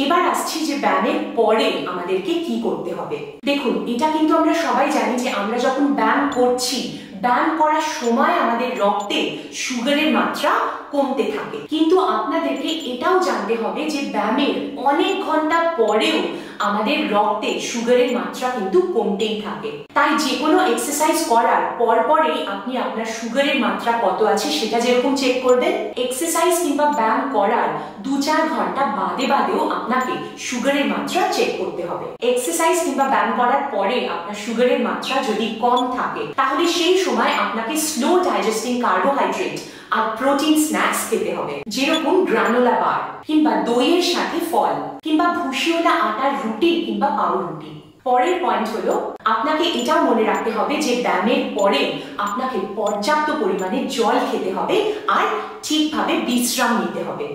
এবার আসছি যে ব্যায়ামের পরে আমাদেরকে কি করতে হবে। দেখুন, এটা কিন্তু আমরা সবাই জানি যে আমরা যখন ব্যায়াম করছি, ব্যায়াম করার সময় আমাদের রক্তে সুগারের মাত্রা কমতে থাকে, কিন্তু আপনাদেরকে এটাও জানতে হবে যে ব্যায়ামের অনেক ঘন্টা পরেও আমাদের রক্তে সুগারের মাত্রা কিন্তু কমতেই থাকে। তাই যে কোনো এক্সারসাইজ করার পরেই আপনি আপনার সুগারের মাত্রা কত আছে সেটা যেরকম চেক করবেন, এক্সারসাইজ কিংবা ব্যায়াম করার 2-4 ঘন্টা বাদেও আপনাকে সুগারের মাত্রা চেক করতে হবে। এক্সারসাইজ কিংবা ব্যায়াম করার পরে আপনার সুগারের মাত্রা যদি কম থাকে, তাহলে সেই সময় আপনাকে স্লো ডাইজেস্টিং কার্বোহাইড্রেট আর প্রোটিন স্ন্যাক্স খেতে হবে, যেরকম গ্রানোলা বার কিংবা দইয়ের সাথে ফল কিংবা ভুসিওলা আটার রুটি কিংবা পাউরুটি। পরের পয়েন্ট হলো, আপনাকে এটা মনে রাখতে হবে যে ব্যায়ামের পরে আপনাকে পর্যাপ্ত পরিমাণে জল খেতে হবে আর ঠিকভাবে বিশ্রাম নিতে হবে।